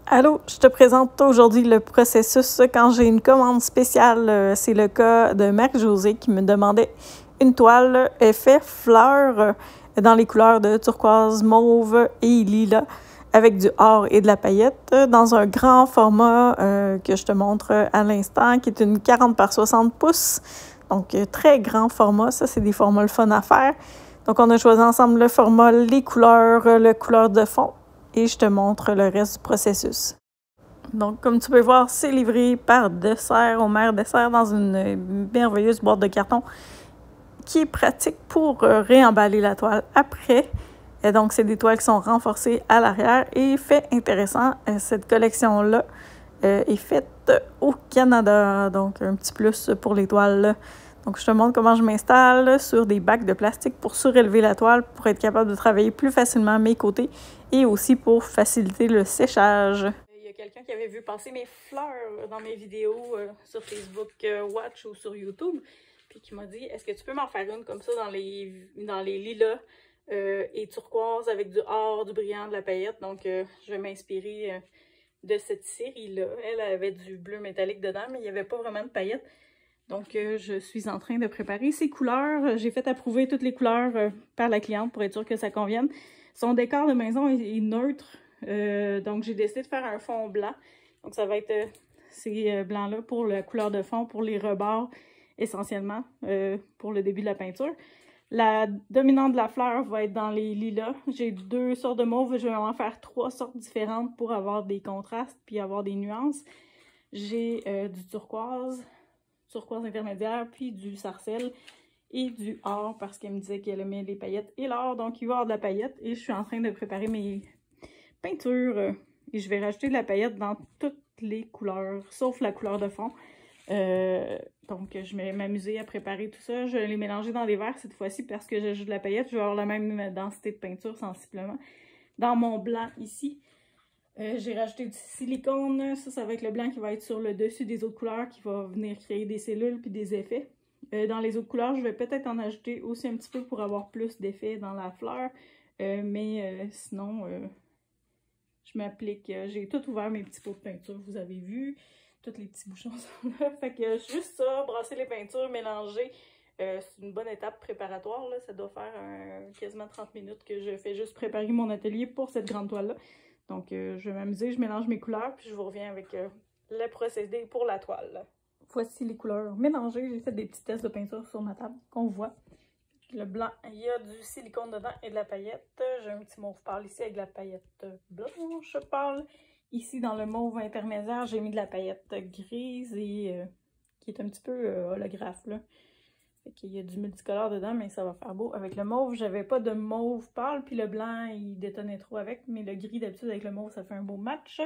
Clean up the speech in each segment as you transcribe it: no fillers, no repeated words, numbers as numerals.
Allô, je te présente aujourd'hui le processus quand j'ai une commande spéciale. C'est le cas de Marie-Josée qui me demandait une toile effet fleur dans les couleurs de turquoise, mauve et lilas avec du or et de la paillette dans un grand format que je te montre à l'instant qui est une 40 par 60 pouces. Donc, très grand format. Ça, c'est des formats le fun à faire. Donc, on a choisi ensemble le format, les couleurs, le couleur de fond. Et je te montre le reste du processus. Donc, comme tu peux voir, c'est livré par Dessert, au Maire Dessert, dans une merveilleuse boîte de carton qui est pratique pour réemballer la toile après. Et donc, c'est des toiles qui sont renforcées à l'arrière. Et fait intéressant, cette collection-là est faite au Canada. Donc, un petit plus pour les toiles. Donc, je te montre comment je m'installe sur des bacs de plastique pour surélever la toile, pour être capable de travailler plus facilement mes côtés et aussi pour faciliter le séchage. Il y a quelqu'un qui avait vu passer mes fleurs dans mes vidéos sur Facebook Watch ou sur YouTube, puis qui m'a dit « Est-ce que tu peux m'en faire une comme ça dans les lilas et turquoise avec du or, du brillant, de la paillette? » Donc, je vais m'inspirer de cette série-là. Elle avait du bleu métallique dedans, mais il n'y avait pas vraiment de paillettes. Donc, je suis en train de préparer ces couleurs. J'ai fait approuver toutes les couleurs par la cliente pour être sûre que ça convienne. Son décor de maison est neutre, donc j'ai décidé de faire un fond blanc. Donc, ça va être ces blancs-là pour la couleur de fond, pour les rebords essentiellement, pour le début de la peinture. La dominante de la fleur va être dans les lilas. J'ai deux sortes de mauve. Je vais en faire 3 sortes différentes pour avoir des contrastes puis avoir des nuances. J'ai du turquoise intermédiaire, puis du sarcelle et du or parce qu'elle me disait qu'elle aimait les paillettes et l'or. Donc, il va y avoir de la paillette et je suis en train de préparer mes peintures et je vais rajouter de la paillette dans toutes les couleurs, sauf la couleur de fond. Donc, je vais m'amuser à préparer tout ça. Je vais les mélanger dans des verres cette fois-ci parce que j'ajoute de la paillette. Je vais avoir la même densité de peinture sensiblement. Dans mon blanc ici, j'ai rajouté du silicone. Ça va être le blanc qui va être sur le dessus des autres couleurs qui va venir créer des cellules puis des effets. Dans les autres couleurs, je vais peut-être en ajouter aussi un petit peu pour avoir plus d'effets dans la fleur. Sinon, je m'applique. J'ai tout ouvert mes petits pots de peinture, vous avez vu. Tous les petits bouchons sont là. Fait que juste ça, brasser les peintures, mélanger. C'est une bonne étape préparatoire. Là. Ça doit faire quasiment 30 minutes que je fais juste préparer mon atelier pour cette grande toile-là. Donc, je vais m'amuser, je mélange mes couleurs, puis je vous reviens avec le procédé pour la toile. Voici les couleurs mélangées. J'ai fait des petits tests de peinture sur ma table qu'on voit. Le blanc, il y a du silicone dedans et de la paillette. J'ai un petit mauve pâle ici avec de la paillette blanche pâle. Ici, dans le mauve intermédiaire, j'ai mis de la paillette grise et qui est un petit peu holographe, là. Il y a du multicolore dedans, mais ça va faire beau. Avec le mauve, j'avais pas de mauve pâle, puis le blanc, il détonnait trop avec. Mais le gris, d'habitude, avec le mauve, ça fait un beau match.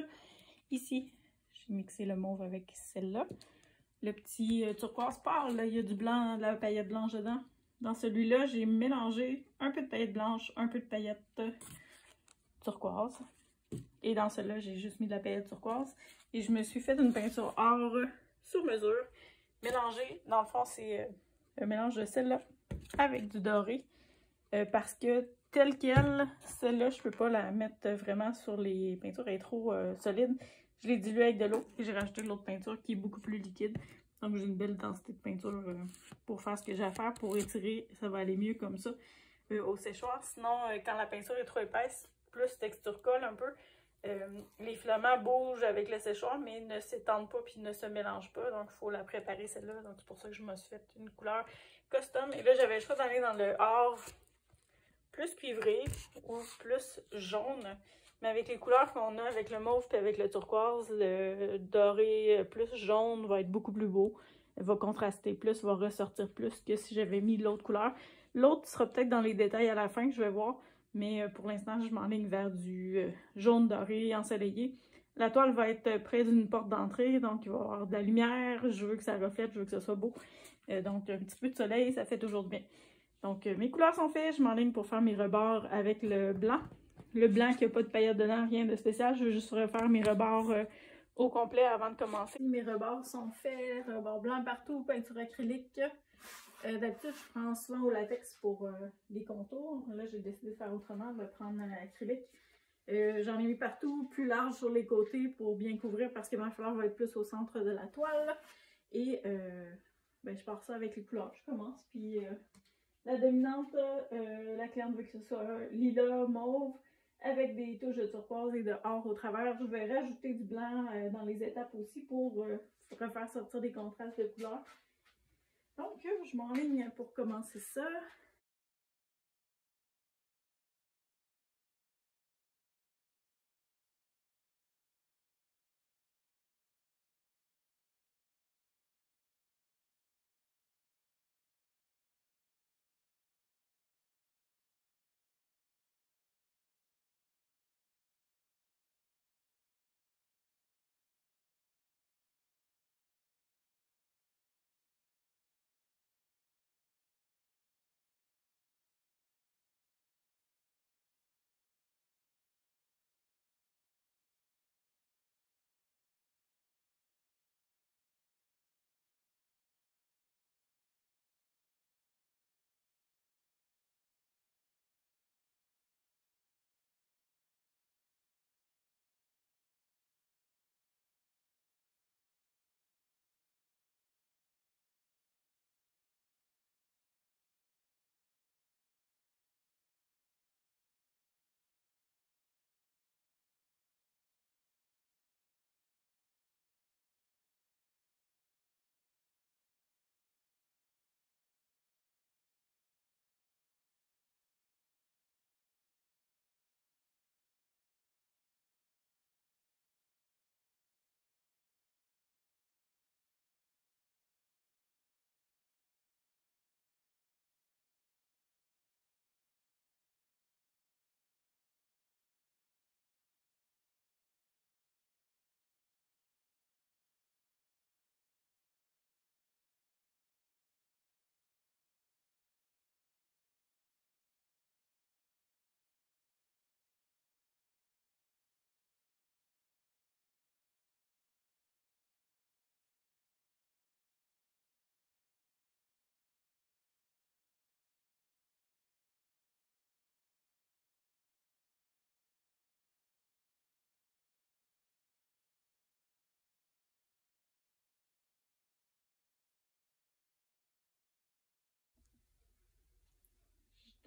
Ici, j'ai mixé le mauve avec celle-là. Le petit turquoise pâle, là, il y a du blanc, de la paillette blanche dedans. Dans celui-là, j'ai mélangé un peu de paillette blanche, un peu de paillette turquoise. Et dans celui-là, j'ai juste mis de la paillette turquoise. Et je me suis fait une peinture or sur mesure. Mélangée, dans le fond, c'est un mélange de celle-là avec du doré. Parce que telle qu'elle, celle-là, je peux pas la mettre vraiment sur les peintures. Elle est trop solide. Je l'ai diluée avec de l'eau et j'ai rajouté de l'autre peinture qui est beaucoup plus liquide. Donc, j'ai une belle densité de peinture pour faire ce que j'ai à faire. Pour étirer, ça va aller mieux comme ça au séchoir. Sinon, quand la peinture est trop épaisse, plus texture colle un peu. Les filaments bougent avec le séchoir, mais ne s'étendent pas puis ne se mélangent pas. Donc, il faut la préparer celle-là. Donc, c'est pour ça que je me suis fait une couleur custom. Et là, j'avais le choix d'aller dans le or plus cuivré ou plus jaune. Mais avec les couleurs qu'on a avec le mauve et avec le turquoise, le doré plus jaune va être beaucoup plus beau. Elle va contraster plus, va ressortir plus que si j'avais mis l'autre couleur. L'autre sera peut-être dans les détails à la fin, je vais voir. Mais pour l'instant, je m'enligne vers du jaune doré ensoleillé. La toile va être près d'une porte d'entrée, donc il va y avoir de la lumière. Je veux que ça reflète, je veux que ce soit beau. Donc un petit peu de soleil, ça fait toujours du bien. Donc mes couleurs sont faites, je m'enligne pour faire mes rebords avec le blanc. Le blanc qui n'a pas de paillettes dedans, rien de spécial. Je veux juste refaire mes rebords au complet avant de commencer. Mes rebords sont faits, rebords blancs partout, peinture acrylique. D'habitude, je prends souvent au latex pour les contours. Là, j'ai décidé de faire autrement, de prendre acrylique. J'en ai mis partout, plus large sur les côtés pour bien couvrir parce que ma fleur va être plus au centre de la toile. Et ben, je pars ça avec les couleurs. Je commence, puis la dominante, la cliente veut que ce soit lilas, mauve, avec des touches de turquoise et de or au travers. Je vais rajouter du blanc dans les étapes aussi pour refaire sortir des contrastes de couleurs. Donc, je m'enligne pour commencer ça.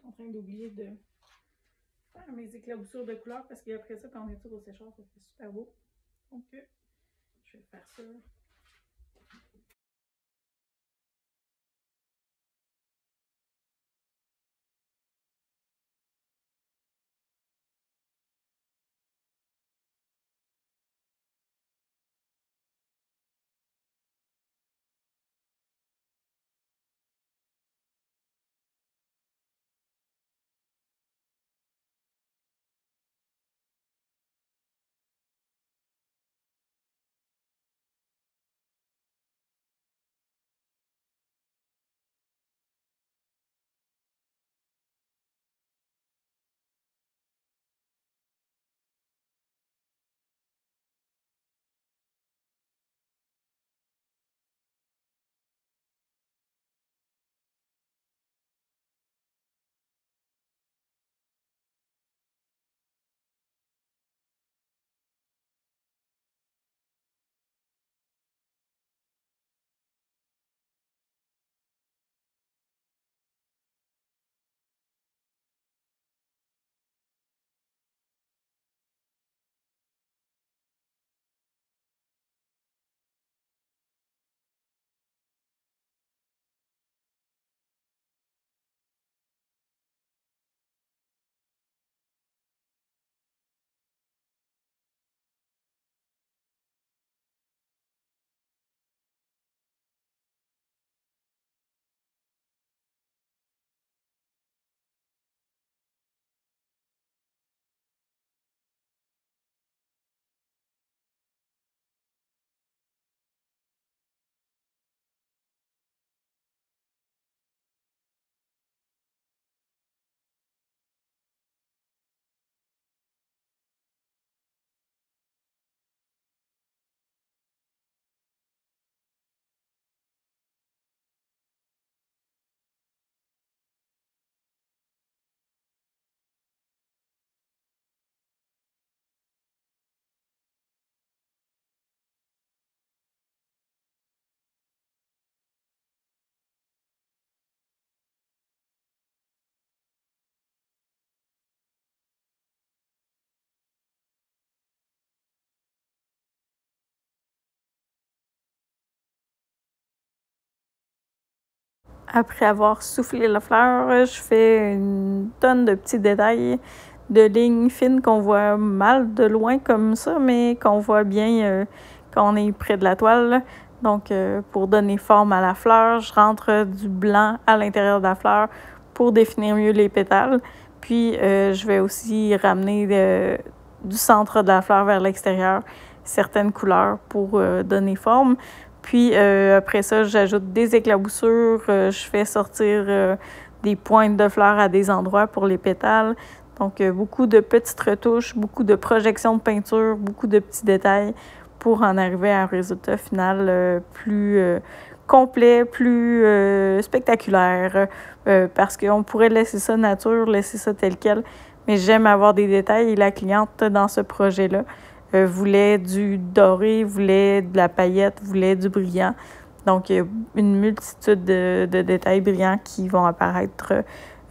Je suis en train d'oublier de faire mes éclaboussures de couleurs parce qu'après ça, quand on est au séchoir, ça fait super beau. Donc, je vais faire ça. Après avoir soufflé la fleur, je fais une tonne de petits détails de lignes fines qu'on voit mal de loin comme ça, mais qu'on voit bien quand on est près de la toile. Donc, pour donner forme à la fleur, je rentre du blanc à l'intérieur de la fleur pour définir mieux les pétales. Puis, je vais aussi ramener du centre de la fleur vers l'extérieur certaines couleurs pour donner forme. Puis, après ça, j'ajoute des éclaboussures. Je fais sortir des pointes de fleurs à des endroits pour les pétales. Donc, beaucoup de petites retouches, beaucoup de projections de peinture, beaucoup de petits détails pour en arriver à un résultat final plus complet, plus spectaculaire. Parce qu'on pourrait laisser ça nature, laisser ça tel quel. Mais j'aime avoir des détails et la cliente dans ce projet-là voulait du doré, voulait de la paillette, voulait du brillant. Donc, il y a une multitude de détails brillants qui vont apparaître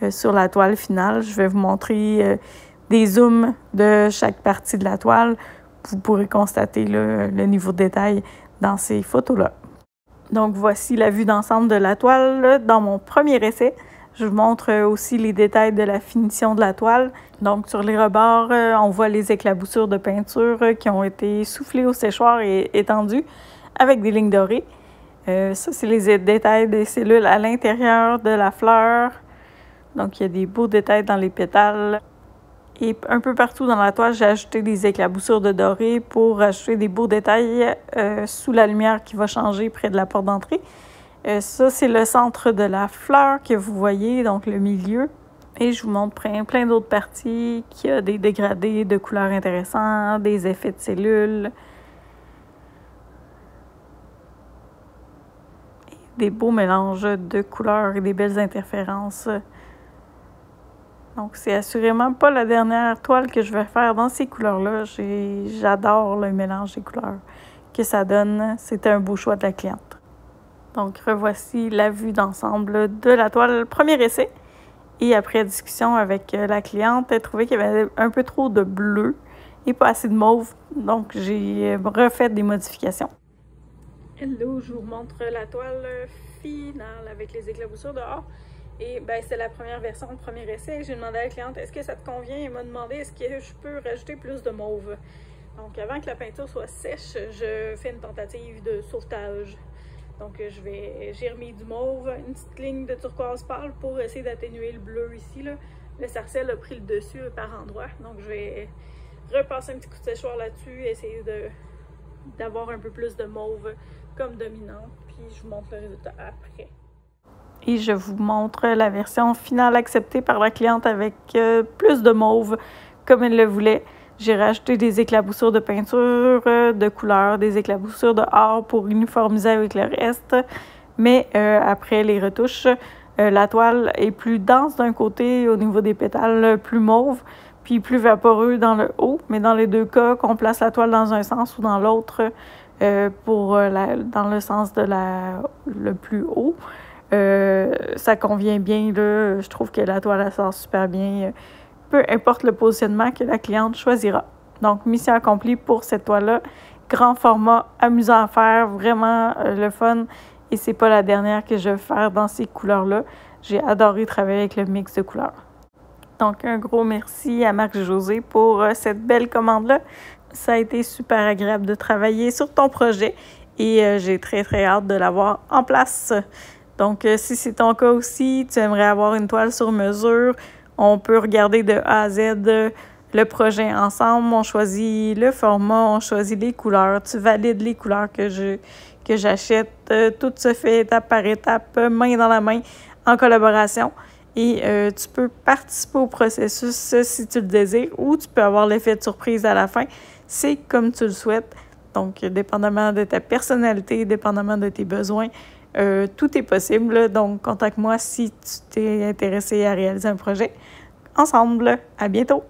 sur la toile finale. Je vais vous montrer des zooms de chaque partie de la toile. Vous pourrez constater le niveau de détail dans ces photos-là. Donc, voici la vue d'ensemble de la toile dans mon premier essai. Je vous montre aussi les détails de la finition de la toile. Donc, sur les rebords, on voit les éclaboussures de peinture qui ont été soufflées au séchoir et étendues avec des lignes dorées. Ça, c'est les détails des cellules à l'intérieur de la fleur. Donc, il y a des beaux détails dans les pétales. Et un peu partout dans la toile, j'ai ajouté des éclaboussures de doré pour ajouter des beaux détails sous la lumière qui va changer près de la porte d'entrée. Ça, c'est le centre de la fleur que vous voyez, donc le milieu. Et je vous montre plein d'autres parties qui a des dégradés de couleurs intéressants, des effets de cellules. Et des beaux mélanges de couleurs et des belles interférences. Donc, c'est assurément pas la dernière toile que je vais faire dans ces couleurs-là. J'adore le mélange des couleurs que ça donne. C'était un beau choix de la cliente. Donc, revoici la vue d'ensemble de la toile, premier essai. Et après discussion avec la cliente, elle trouvait qu'il y avait un peu trop de bleu et pas assez de mauve. Donc, j'ai refait des modifications. Hello, je vous montre la toile finale avec les éclaboussures dehors. Et ben, c'est la première version, le premier essai. J'ai demandé à la cliente, est-ce que ça te convient? Elle m'a demandé, est-ce que je peux rajouter plus de mauve? Donc, avant que la peinture soit sèche, je fais une tentative de sauvetage. Donc, j'ai remis du mauve, une petite ligne de turquoise pâle pour essayer d'atténuer le bleu ici, là. Le sarcelle a pris le dessus par endroits. Donc, je vais repasser un petit coup de séchoir là-dessus, essayer d'avoir un peu plus de mauve comme dominante. Puis, je vous montre le résultat après. Et je vous montre la version finale acceptée par la cliente avec plus de mauve comme elle le voulait. J'ai rajouté des éclaboussures de peinture, de couleurs, des éclaboussures de or pour uniformiser avec le reste. Mais après les retouches, la toile est plus dense d'un côté au niveau des pétales, plus mauve, puis plus vaporeux dans le haut. Mais dans les deux cas, qu'on place la toile dans un sens ou dans l'autre, dans le sens de le plus haut, ça convient bien. Là. Je trouve que la toile elle sort super bien. Peu importe le positionnement que la cliente choisira. Donc, mission accomplie pour cette toile-là. Grand format, amusant à faire, vraiment le fun. Et c'est pas la dernière que je vais faire dans ces couleurs-là. J'ai adoré travailler avec le mix de couleurs. Donc, un gros merci à Marc-José pour cette belle commande-là. Ça a été super agréable de travailler sur ton projet et j'ai très hâte de l'avoir en place. Donc, si c'est ton cas aussi, tu aimerais avoir une toile sur mesure, on peut regarder de A à Z le projet ensemble. On choisit le format, on choisit les couleurs. Tu valides les couleurs que j'achète. Tout se fait étape par étape, main dans la main, en collaboration. Et tu peux participer au processus si tu le désires ou tu peux avoir l'effet de surprise à la fin. C'est comme tu le souhaites. Donc, dépendamment de ta personnalité, dépendamment de tes besoins, tout est possible. Donc, contacte-moi si tu t'es intéressé à réaliser un projet. Ensemble, à bientôt!